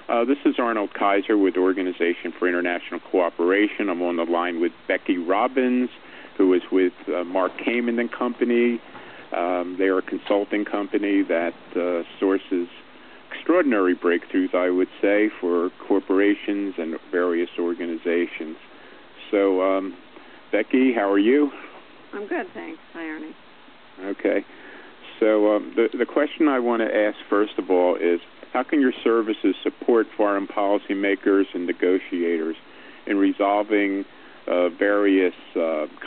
This is Arnold Kaiser with Organization for International Cooperation. I'm on the line with Becky Robbins, who is with Mark Kamen and Company. They are a consulting company that sources extraordinary breakthroughs, I would say, for corporations and various organizations. So, Becky, how are you? I'm good, thanks. Hi, Ernie. Okay. So the question I want to ask, first of all, is how can your services support foreign policymakers and negotiators in resolving various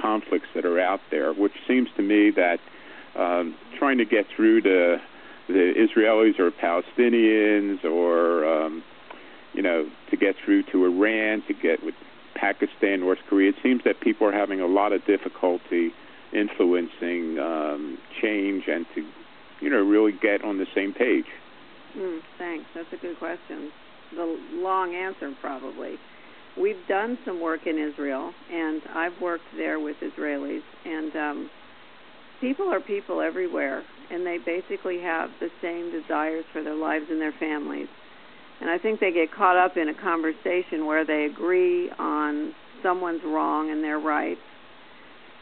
conflicts that are out there, which seems to me that trying to get through to the Israelis or Palestinians or, to get through to Iran, to get with Pakistan, North Korea, it seems that people are having a lot of difficulty influencing change and to, really get on the same page. Thanks. That's a good question. The long answer, probably. We've done some work in Israel, and I've worked there with Israelis, and people are people everywhere, and they basically have the same desires for their lives and their families. And I think they get caught up in a conversation where they agree on someone's wrong and they're right.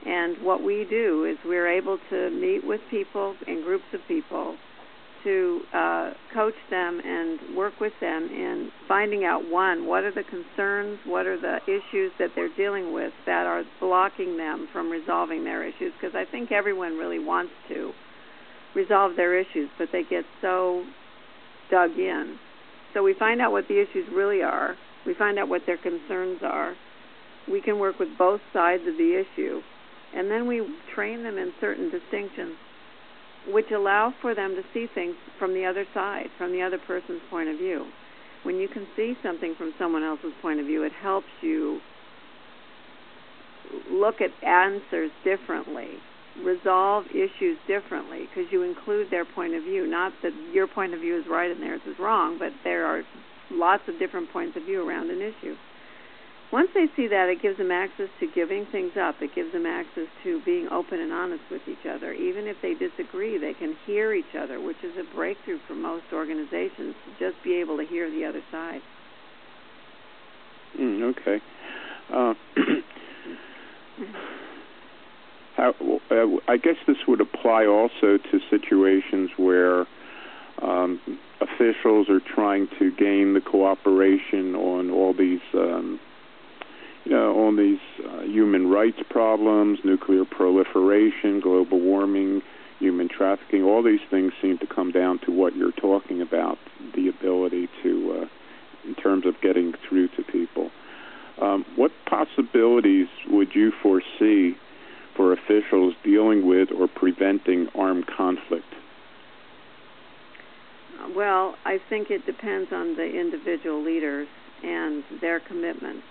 And what we do is we're able to meet with people and groups of people to coach them and work with them in finding out, one, what are the concerns, what are the issues that they're dealing with that are blocking them from resolving their issues, because I think everyone really wants to resolve their issues, but they get so dug in. So we find out what the issues really are. We find out what their concerns are. We can work with both sides of the issue, and then we train them in certain distinctions which allow for them to see things from the other side, from the other person's point of view. When you can see something from someone else's point of view, it helps you look at answers differently, resolve issues differently, because you include their point of view. Not that your point of view is right and theirs is wrong, but there are lots of different points of view around an issue. Once they see that, it gives them access to giving things up. It gives them access to being open and honest with each other. Even if they disagree, they can hear each other, which is a breakthrough for most organizations, to just be able to hear the other side. Okay. I guess this would apply also to situations where officials are trying to gain the cooperation on all these on these human rights problems, nuclear proliferation, global warming, human trafficking. All these things seem to come down to what you're talking about, the ability to, in terms of getting through to people. What possibilities would you foresee for officials dealing with or preventing armed conflict? Well, I think it depends on the individual leaders and their commitments.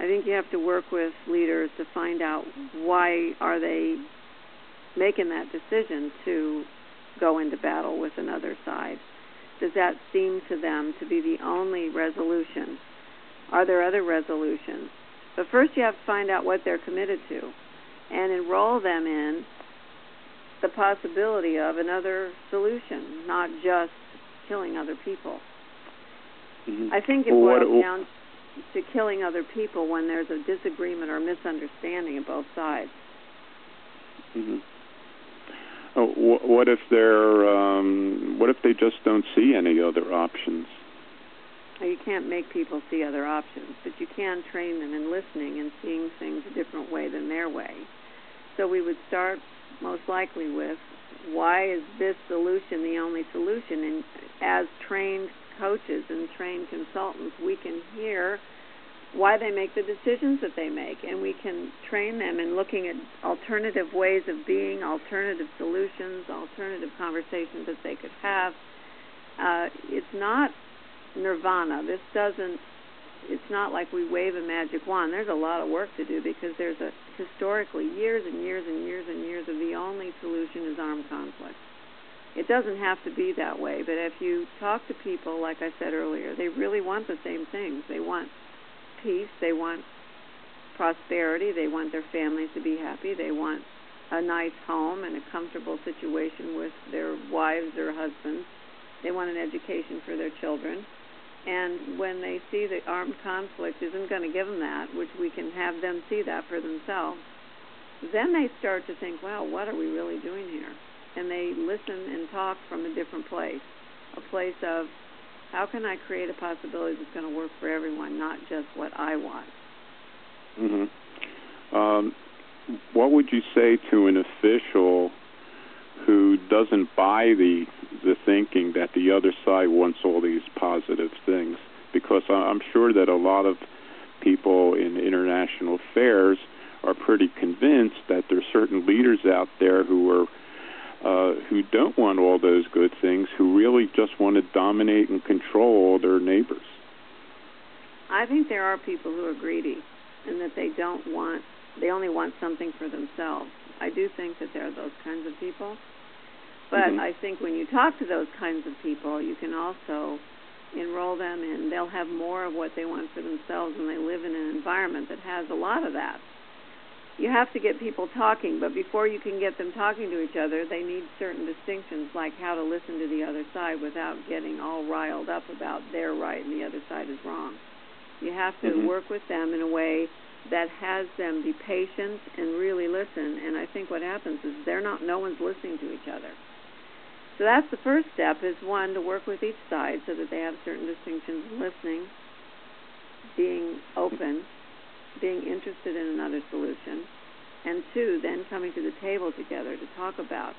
I think you have to work with leaders to find out why are they making that decision to go into battle with another side. Does that seem to them to be the only resolution? Are there other resolutions? But first you have to find out what they're committed to and enroll them in the possibility of another solution, not just killing other people. Mm-hmm. I think it boils down to killing other people when there's a disagreement or misunderstanding of both sides. Mm-hmm. What if they just don't see any other options? You can't make people see other options, but you can train them in listening and seeing things a different way than their way. So we would start most likely with, why is this solution the only solution? And as trained coaches and trained consultants, we can hear why they make the decisions that they make, and we can train them in looking at alternative ways of being, alternative solutions, alternative conversations that they could have. It's not nirvana. It's not like we wave a magic wand. There's a lot of work to do, because there's historically years and years and years and years of the only solution is armed conflict. It doesn't have to be that way, but if you talk to people, like I said earlier, they really want the same things. They want peace, they want prosperity, they want their families to be happy, they want a nice home and a comfortable situation with their wives or husbands, they want an education for their children, And when they see that armed conflict isn't going to give them that, which we can have them see that for themselves, then they start to think, wow, what are we really doing here? And they listen and talk from a different place, a place of, how can I create a possibility that's going to work for everyone, not just what I want? What would you say to an official who doesn't buy the thinking that the other side wants all these positive things? Because I'm sure that a lot of people in international affairs are pretty convinced that there are certain leaders out there who don't want all those good things, who really just want to dominate and control their neighbors. I think there are people who are greedy and that they only want something for themselves. I do think that there are those kinds of people. But I think when you talk to those kinds of people, you can also enroll them in, they'll have more of what they want for themselves when they live in an environment that has a lot of that. You have to get people talking, but before you can get them talking to each other, they need certain distinctions, like how to listen to the other side without getting all riled up about they're right and the other side is wrong. You have to work with them in a way that has them be patient and really listen, and I think what happens is no one's listening to each other. So that's the first step, is one, to work with each side so that they have certain distinctions in listening, being open, being interested in another solution, and two, then coming to the table together to talk about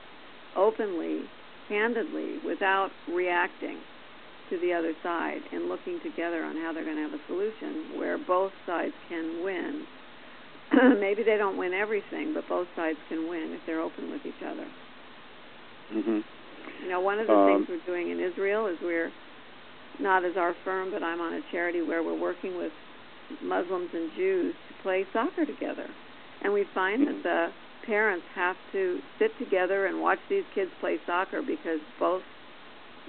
openly, candidly, without reacting to the other side, and looking together on how they're going to have a solution where both sides can win. Maybe they don't win everything, but both sides can win if they're open with each other. You know, one of the things we're doing in Israel is we're not as our firm, but I'm on a charity where we're working with Muslims and Jews to play soccer together. And we find that the parents have to sit together and watch these kids play soccer because both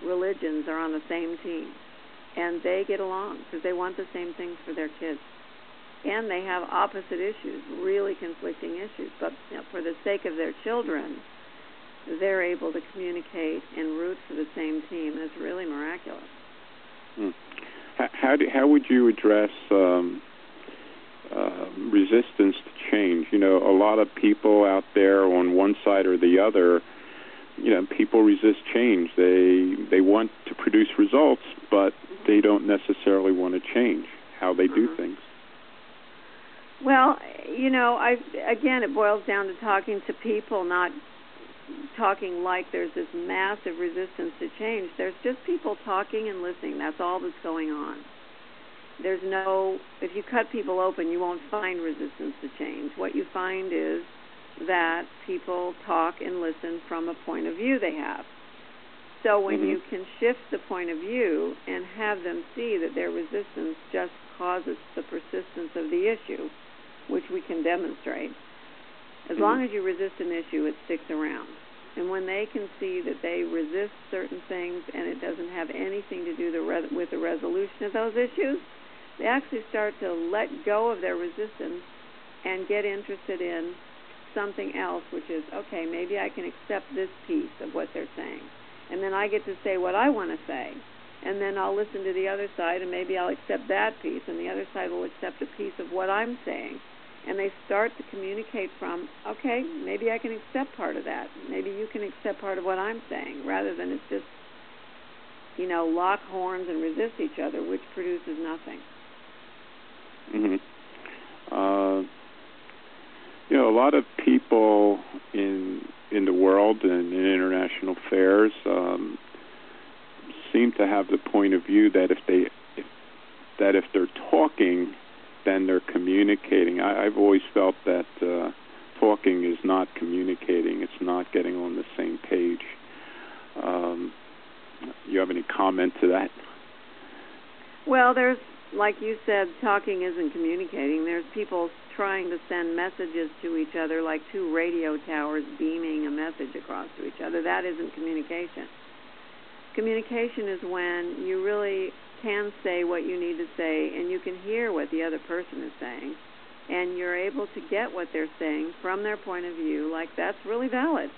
religions are on the same team. And they get along because they want the same things for their kids. And they have opposite issues, really conflicting issues. But for the sake of their children, they're able to communicate and root for the same team. It's really miraculous. How would you address resistance to change? You know, a lot of people out there on one side or the other, you know, people resist change. They want to produce results, but they don't necessarily want to change how they do things. Well, you know, again, it boils down to talking to people, not talking like there's this massive resistance to change. There's just people talking and listening. That's all that's going on. If you cut people open, you won't find resistance to change. What you find is that people talk and listen from a point of view they have. So when you can shift the point of view and have them see that their resistance just causes the persistence of the issue, which we can demonstrate, as long as you resist an issue, it sticks around. And when they can see that they resist certain things and it doesn't have anything to do with the resolution of those issues, they actually start to let go of their resistance and get interested in something else, which is, okay, maybe I can accept this piece of what they're saying. And then I get to say what I want to say. And then I'll listen to the other side, and maybe I'll accept that piece, and the other side will accept a piece of what I'm saying. And they start to communicate from, okay, maybe I can accept part of that. Maybe you can accept part of what I'm saying, rather than it's just, you know, lock horns and resist each other, which produces nothing. You know, a lot of people in the world and in international affairs seem to have the point of view that if they're talking, then they're communicating. I've always felt that talking is not communicating. It's not getting on the same page. You have any comment to that? Well, there's, like you said, talking isn't communicating. There's people trying to send messages to each other, like two radio towers beaming a message across to each other. That isn't communication. Communication is when you really can say what you need to say, and you can hear what the other person is saying, and you're able to get what they're saying from their point of view, like that's really valid.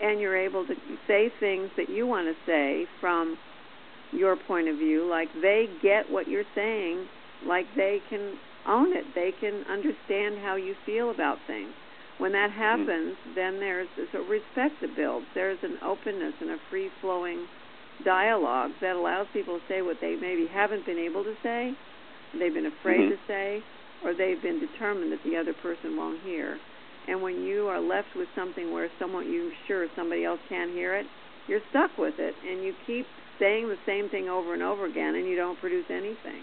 And you're able to say things that you want to say from your point of view, like they get what you're saying, like they can own it. They can understand how you feel about things. When that happens, then there's a respect that builds. There's an openness and a free-flowing dialogue that allows people to say what they maybe haven't been able to say, they've been afraid to say, or they've been determined that the other person won't hear. And when you are left with something where you're sure somebody else can't hear it, you're stuck with it, and you keep saying the same thing over and over again, and you don't produce anything.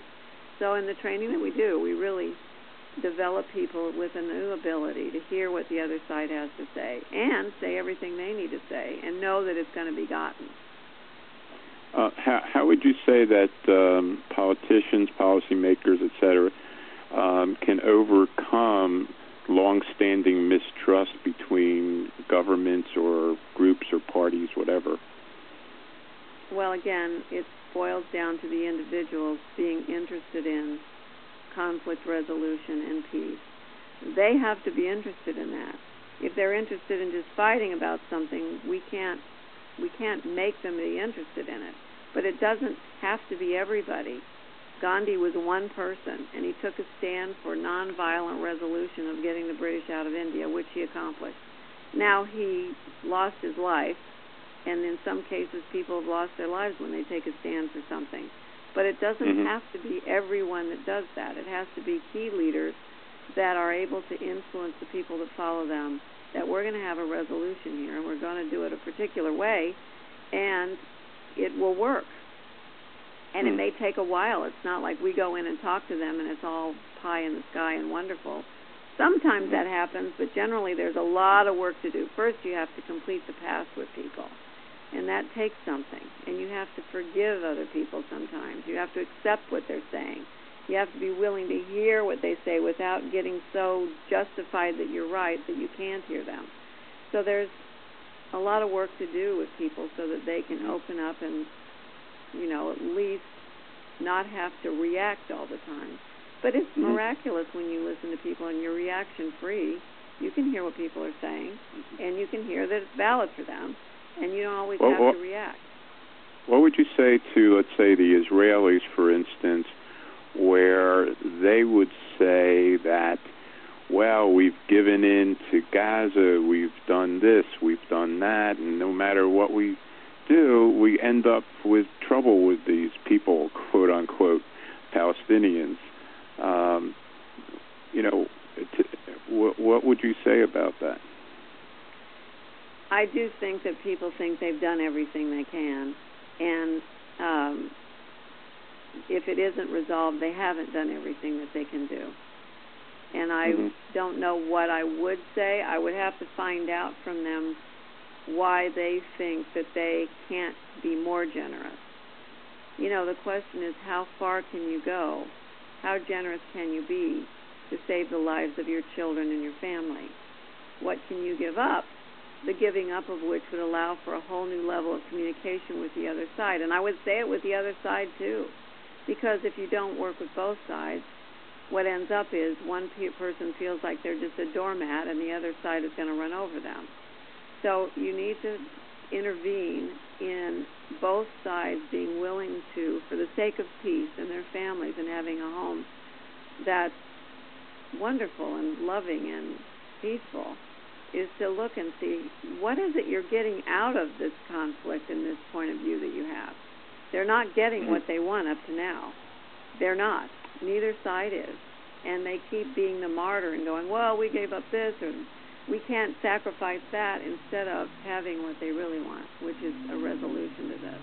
So in the training that we do, we really develop people with a new ability to hear what the other side has to say and say everything they need to say and know that it's going to be gotten. How would you say that politicians, policymakers, et cetera, can overcome long-standing mistrust between governments or groups or parties, whatever? Well, again, it boils down to the individuals being interested in conflict resolution and peace. They have to be interested in that. If they're interested in just fighting about something, we can't make them be interested in it. But it doesn't have to be everybody. Gandhi was one person, and he took a stand for nonviolent resolution of getting the British out of India, which he accomplished. Now he lost his life, and in some cases people have lost their lives when they take a stand for something. But it doesn't have to be everyone that does that. It has to be key leaders that are able to influence the people that follow them, that we're going to have a resolution here, and we're going to do it a particular way, and it will work. And it may take a while. It's not like we go in and talk to them and it's all pie in the sky and wonderful. Sometimes that happens, but generally there's a lot of work to do. First, you have to complete the past with people, and that takes something. And you have to forgive other people sometimes. You have to accept what they're saying. You have to be willing to hear what they say without getting so justified that you're right that you can't hear them. So there's a lot of work to do with people so that they can open up and, at least not have to react all the time. But it's miraculous when you listen to people and you're reaction-free. You can hear what people are saying, and you can hear that it's valid for them, and you don't always have to react. What would you say to, let's say, the Israelis, for instance, where they would say that, well, we've given in to Gaza, we've done this, we've done that, and no matter what we do, we end up with trouble with these people, quote-unquote, Palestinians. What would you say about that? I do think that people think they've done everything they can, and if it isn't resolved, they haven't done everything that they can do. And I don't know what I would say. I would have to find out from them why they think that they can't be more generous. The question is, how far can you go? How generous can you be to save the lives of your children and your family? What can you give up? The giving up of which would allow for a whole new level of communication with the other side. And I would say it with the other side, too. Because if you don't work with both sides, what ends up is one person feels like they're just a doormat and the other side is going to run over them. So you need to intervene in both sides being willing to, for the sake of peace and their families and having a home that's wonderful and loving and peaceful, is to look and see what is it you're getting out of this conflict and this point of view that you have. They're not getting what they want up to now. They're not. Neither side is. And they keep being the martyr and going, well, we gave up this, or we can't sacrifice that, instead of having what they really want, which is a resolution to this.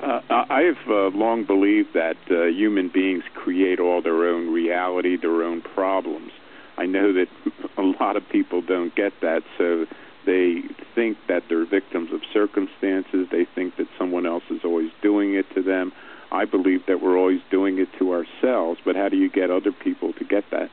I have long believed that human beings create all their own reality, their own problems. I know that a lot of people don't get that, so they think that they're victims of circumstances. They think that someone else is always doing it to them. I believe that we're always doing it to ourselves, but how do you get other people to get that?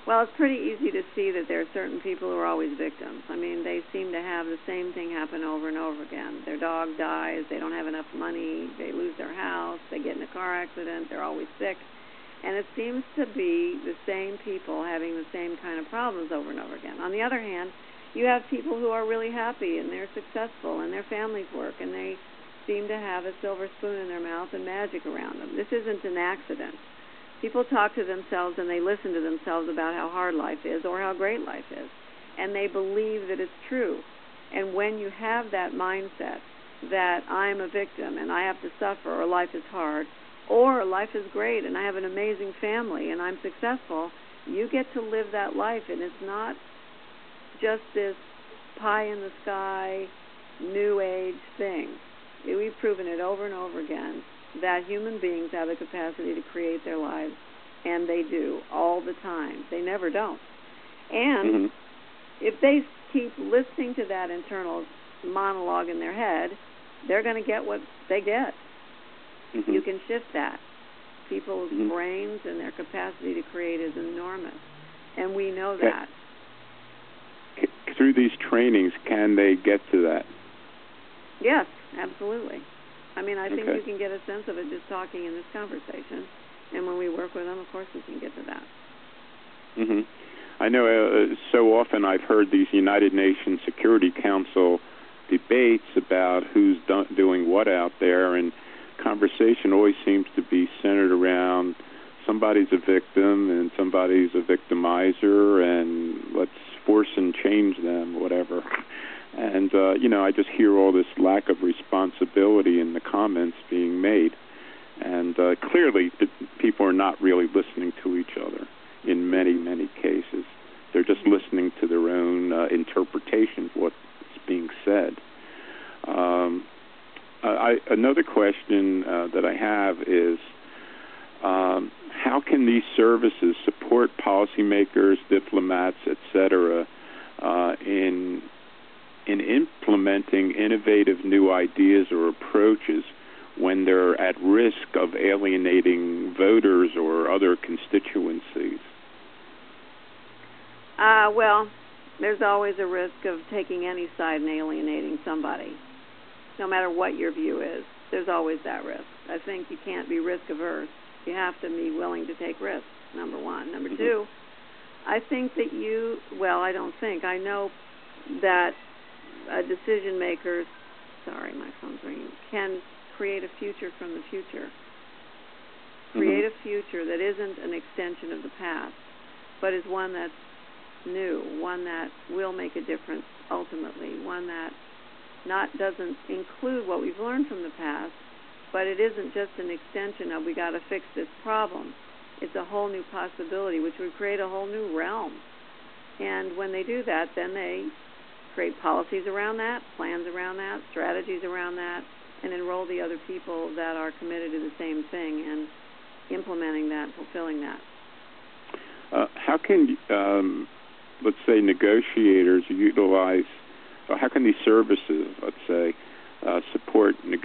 Well, it's pretty easy to see that there are certain people who are always victims. I mean, they seem to have the same thing happen over and over again. Their dog dies, they don't have enough money, they lose their house, they get in a car accident, they're always sick. And it seems to be the same people having the same kind of problems over and over again. On the other hand, you have people who are really happy and they're successful and their families work and they seem to have a silver spoon in their mouth and magic around them. This isn't an accident. People talk to themselves and they listen to themselves about how hard life is or how great life is, and they believe that it's true. And when you have that mindset that I'm a victim and I have to suffer, or life is hard, or life is great and I have an amazing family and I'm successful, you get to live that life, and it's not just this pie in the sky, new age thing. We've proven it over and over again that human beings have the capacity to create their lives, and they do all the time. They never don't. And if they keep listening to that internal monologue in their head, they're going to get what they get. You can shift that. People's brains and their capacity to create is enormous, and we know that. Through these trainings, can they get to that? Yes, absolutely. I mean, I think you can get a sense of it just talking in this conversation, and when we work with them, of course, we can get to that. I know so often I've heard these United Nations Security Council debates about who's doing what out there, and conversation always seems to be centered around somebody's a victim and somebody's a victimizer, and let's force and change them, whatever. And, I just hear all this lack of responsibility in the comments being made. And clearly, people are not really listening to each other in many, many cases. They're just listening to their own interpretation of what's being said. Another question that I have is, how can these services support policymakers, diplomats, etc., in implementing innovative new ideas or approaches when they're at risk of alienating voters or other constituencies? Well, there's always a risk of taking any side and alienating somebody. No matter what your view is, there's always that risk. I think you can't be risk-averse. You have to be willing to take risks, number one. Number two, I think that I know that decision makers, sorry, my phone's ringing, can create a future from the future. Create a future that isn't an extension of the past, but is one that's new, one that will make a difference ultimately, one that doesn't include what we've learned from the past, but it isn't just an extension of we got to fix this problem. It's a whole new possibility, which would create a whole new realm. And when they do that, then they create policies around that, plans around that, strategies around that, and enroll the other people that are committed to the same thing and implementing that, fulfilling that. How can, let's say, negotiators utilize, or how can these services, let's say, support negotiators